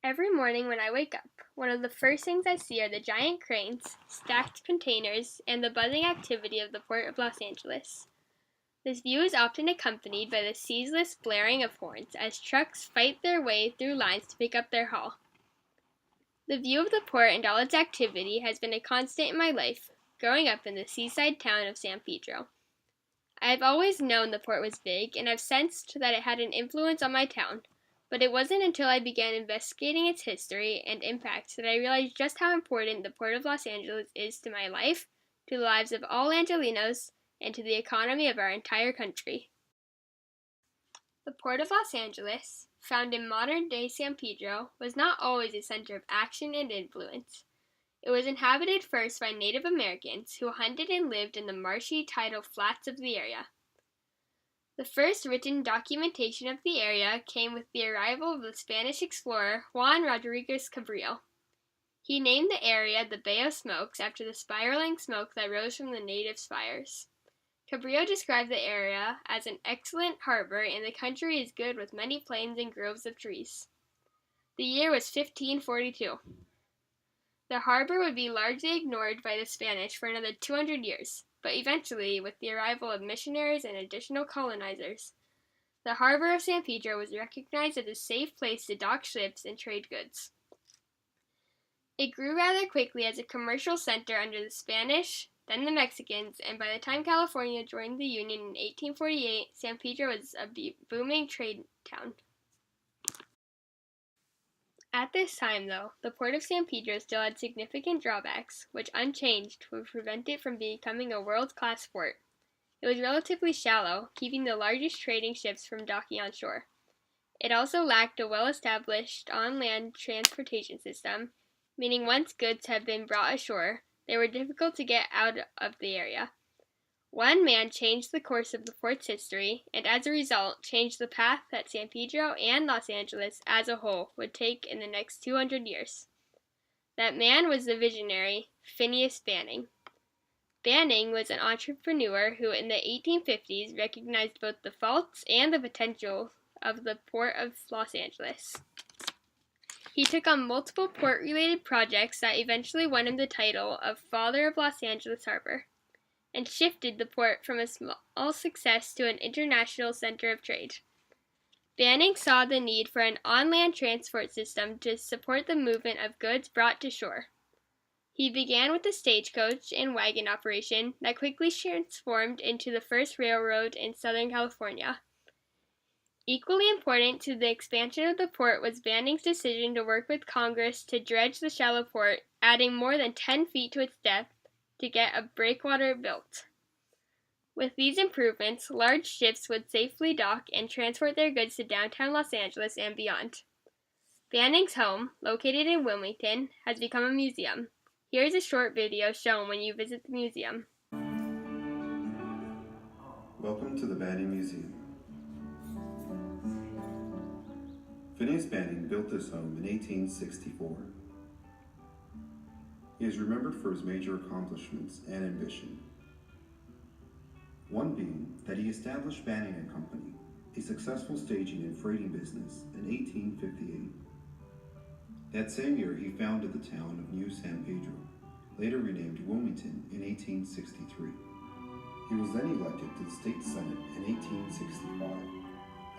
Every morning when I wake up, one of the first things I see are the giant cranes, stacked containers, and the buzzing activity of the Port of Los Angeles. This view is often accompanied by the ceaseless blaring of horns as trucks fight their way through lines to pick up their haul. The view of the port and all its activity has been a constant in my life, growing up in the seaside town of San Pedro. I have always known the port was big, and I've sensed that it had an influence on my town, but it wasn't until I began investigating its history and impact that I realized just how important the Port of Los Angeles is to my life, to the lives of all Angelinos, and to the economy of our entire country. The Port of Los Angeles, found in modern-day San Pedro, was not always a center of action and influence. It was inhabited first by Native Americans who hunted and lived in the marshy tidal flats of the area. The first written documentation of the area came with the arrival of the Spanish explorer Juan Rodriguez Cabrillo. He named the area the Bay of Smokes after the spiraling smoke that rose from the natives' fires. Cabrillo described the area as an excellent harbor, and the country is good with many plains and groves of trees. The year was 1542. The harbor would be largely ignored by the Spanish for another 200 years, but eventually, with the arrival of missionaries and additional colonizers, the harbor of San Pedro was recognized as a safe place to dock ships and trade goods. It grew rather quickly as a commercial center under the Spanish, then the Mexicans, and by the time California joined the Union in 1848, San Pedro was a booming trade town. At this time, though, the port of San Pedro still had significant drawbacks, which, unchanged, would prevent it from becoming a world-class port. It was relatively shallow, keeping the largest trading ships from docking on shore. It also lacked a well-established on-land transportation system, meaning once goods had been brought ashore, they were difficult to get out of the area. One man changed the course of the port's history, and as a result, changed the path that San Pedro and Los Angeles as a whole would take in the next 200 years. That man was the visionary Phineas Banning. Banning was an entrepreneur who in the 1850s recognized both the faults and the potential of the Port of Los Angeles. He took on multiple port-related projects that eventually won him the title of Father of Los Angeles Harbor, and shifted the port from a small success to an international center of trade. Banning saw the need for an on-land transport system to support the movement of goods brought to shore. He began with a stagecoach and wagon operation that quickly transformed into the first railroad in Southern California. Equally important to the expansion of the port was Banning's decision to work with Congress to dredge the shallow port, adding more than 10 feet to its depth to get a breakwater built. With these improvements, large ships would safely dock and transport their goods to downtown Los Angeles and beyond. Banning's home, located in Wilmington, has become a museum. Here's a short video shown when you visit the museum. Welcome to the Banning Museum. Phineas Banning built this home in 1864. He is remembered for his major accomplishments and ambition. One being that he established Banning and Company, a successful staging and freighting business, in 1858. That same year, he founded the town of New San Pedro, later renamed Wilmington, in 1863. He was then elected to the State Senate in 1865.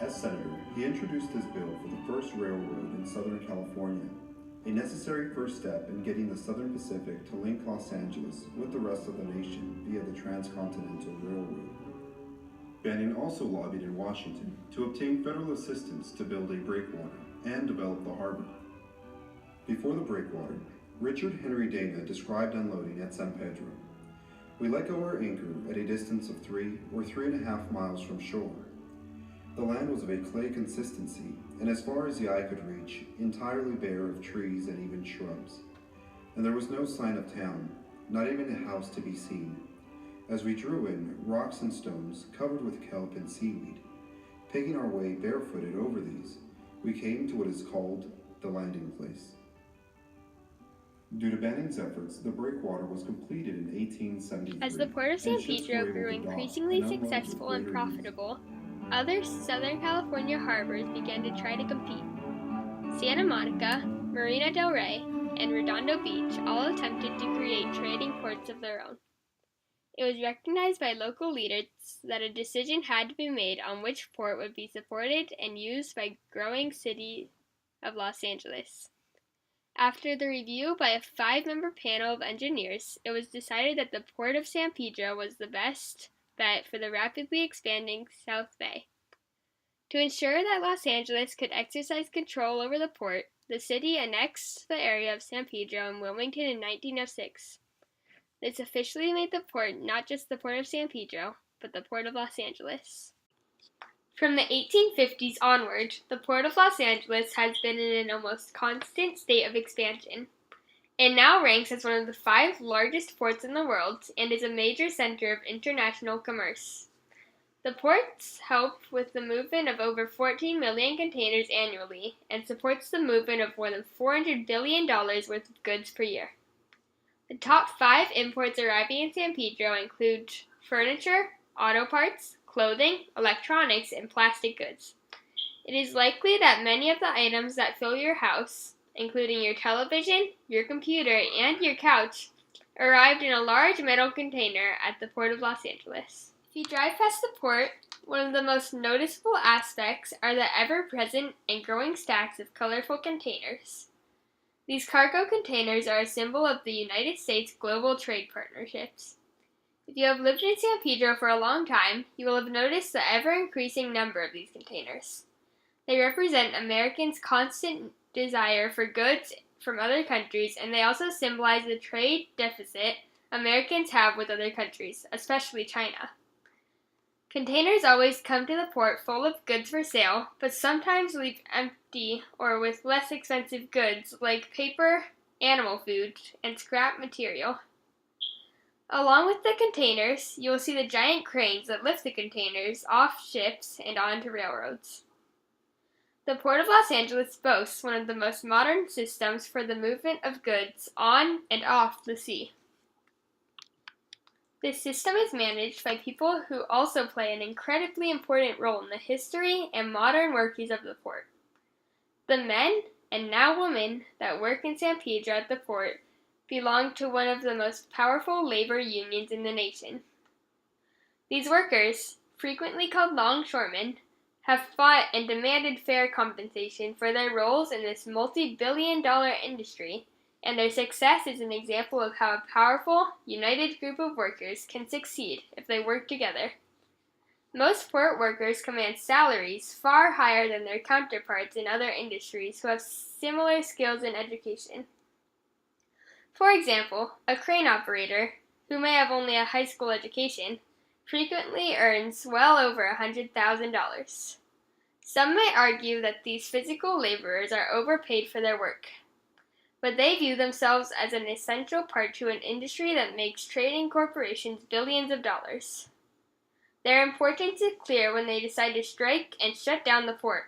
As senator, he introduced his bill for the first railroad in Southern California, a necessary first step in getting the Southern Pacific to link Los Angeles with the rest of the nation via the Transcontinental Railroad. Banning also lobbied in Washington to obtain federal assistance to build a breakwater and develop the harbor. Before the breakwater, Richard Henry Dana described unloading at San Pedro. We let go our anchor at a distance of 3 or 3.5 miles from shore. The land was of a clay consistency, and as far as the eye could reach, entirely bare of trees and even shrubs. And there was no sign of town, not even a house to be seen. As we drew in, rocks and stones covered with kelp and seaweed. Picking our way barefooted over these, we came to what is called the landing place. Due to Banning's efforts, the breakwater was completed in 1873. As the Port of San Pedro grew increasingly successful and profitable, other Southern California harbors began to try to compete. Santa Monica, Marina del Rey, and Redondo Beach all attempted to create trading ports of their own. It was recognized by local leaders that a decision had to be made on which port would be supported and used by the growing city of Los Angeles. After the review by a 5-member panel of engineers, it was decided that the Port of San Pedro was the best bet for the rapidly expanding South Bay. To ensure that Los Angeles could exercise control over the port, the city annexed the area of San Pedro and Wilmington in 1906. This officially made the port not just the Port of San Pedro, but the Port of Los Angeles. From the 1850s onward, the Port of Los Angeles has been in an almost constant state of expansion. It now ranks as one of the 5 largest ports in the world and is a major center of international commerce. The ports help with the movement of over 14 million containers annually and supports the movement of more than $400 billion worth of goods per year. The top 5 imports arriving in San Pedro include furniture, auto parts, clothing, electronics, and plastic goods. It is likely that many of the items that fill your house, including your television, your computer, and your couch, arrived in a large metal container at the Port of Los Angeles. If you drive past the port, one of the most noticeable aspects are the ever-present and growing stacks of colorful containers. These cargo containers are a symbol of the United States global trade partnerships. If you have lived in San Pedro for a long time, you will have noticed the ever-increasing number of these containers. They represent Americans' constant desire for goods from other countries, and they also symbolize the trade deficit Americans have with other countries, especially China. Containers always come to the port full of goods for sale, but sometimes leave empty or with less expensive goods like paper, animal food, and scrap material. Along with the containers, you will see the giant cranes that lift the containers off ships and onto railroads. The Port of Los Angeles boasts one of the most modern systems for the movement of goods on and off the sea. This system is managed by people who also play an incredibly important role in the history and modern workings of the port. The men, and now women, that work in San Pedro at the port belong to one of the most powerful labor unions in the nation. These workers, frequently called longshoremen, have fought and demanded fair compensation for their roles in this multi-billion-dollar industry, and their success is an example of how a powerful, united group of workers can succeed if they work together. Most port workers command salaries far higher than their counterparts in other industries who have similar skills and education. For example, a crane operator, who may have only a high school education, frequently earns well over $100,000. Some may argue that these physical laborers are overpaid for their work, but they view themselves as an essential part to an industry that makes trading corporations billions of dollars. Their importance is clear when they decide to strike and shut down the port.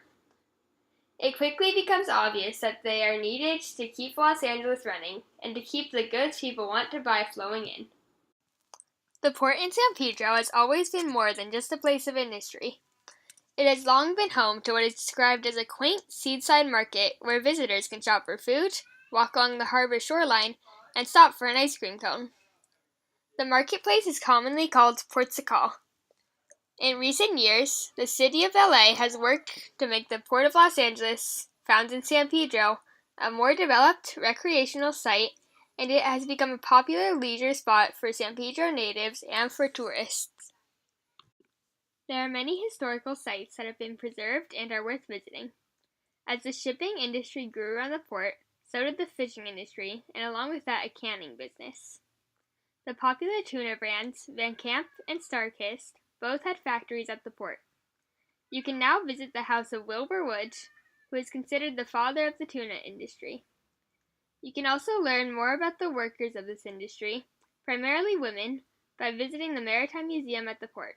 It quickly becomes obvious that they are needed to keep Los Angeles running and to keep the goods people want to buy flowing in. The port in San Pedro has always been more than just a place of industry. It has long been home to what is described as a quaint seaside market where visitors can shop for food, walk along the harbor shoreline, and stop for an ice cream cone. The marketplace is commonly called Portugal. In recent years, the city of LA has worked to make the Port of Los Angeles, found in San Pedro, a more developed recreational site, and it has become a popular leisure spot for San Pedro natives and for tourists. There are many historical sites that have been preserved and are worth visiting. As the shipping industry grew around the port, so did the fishing industry, and along with that, a canning business. The popular tuna brands, Van Camp and Starkist, both had factories at the port. You can now visit the house of Wilbur Woods, who is considered the father of the tuna industry. You can also learn more about the workers of this industry, primarily women, by visiting the Maritime Museum at the port.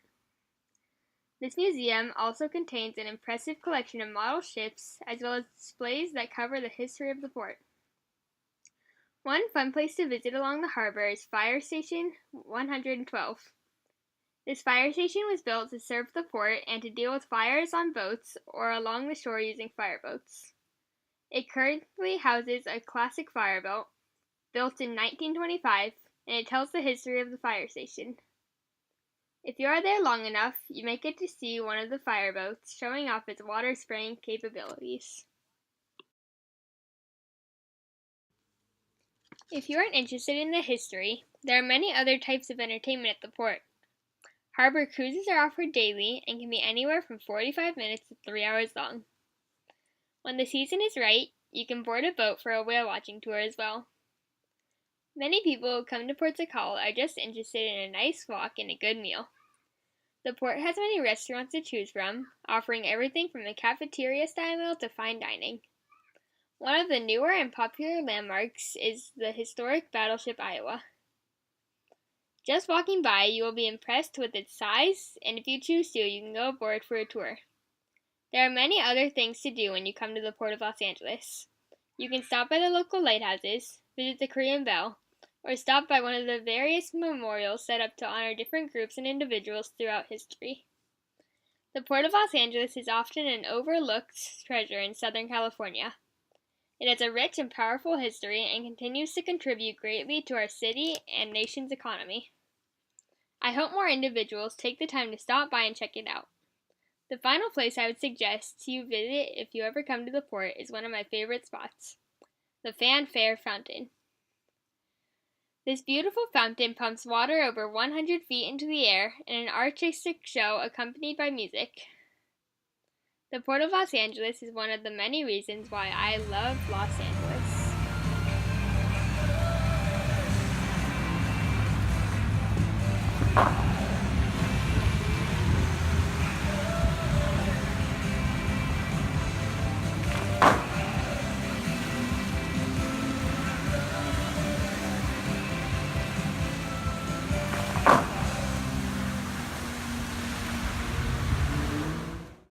This museum also contains an impressive collection of model ships, as well as displays that cover the history of the port. One fun place to visit along the harbor is Fire Station 112. This fire station was built to serve the port and to deal with fires on boats or along the shore using fireboats. It currently houses a classic fireboat built in 1925, and it tells the history of the fire station. If you are there long enough, you may get to see one of the fireboats showing off its water spraying capabilities. If you aren't interested in the history, there are many other types of entertainment at the port. Harbor cruises are offered daily and can be anywhere from 45 minutes to 3 hours long. When the season is right, you can board a boat for a whale watching tour as well. Many people who come to Port Sakal are just interested in a nice walk and a good meal. The port has many restaurants to choose from, offering everything from a cafeteria-style meal to fine dining. One of the newer and popular landmarks is the historic Battleship Iowa. Just walking by, you will be impressed with its size, and if you choose to, you can go aboard for a tour. There are many other things to do when you come to the Port of Los Angeles. You can stop by the local lighthouses, visit the Korean Bell, or stop by one of the various memorials set up to honor different groups and individuals throughout history. The Port of Los Angeles is often an overlooked treasure in Southern California. It has a rich and powerful history and continues to contribute greatly to our city and nation's economy. I hope more individuals take the time to stop by and check it out. The final place I would suggest you visit if you ever come to the port is one of my favorite spots, the Fanfare Fountain. This beautiful fountain pumps water over 100 feet into the air in an artistic show accompanied by music. The Port of Los Angeles is one of the many reasons why I love Los Angeles.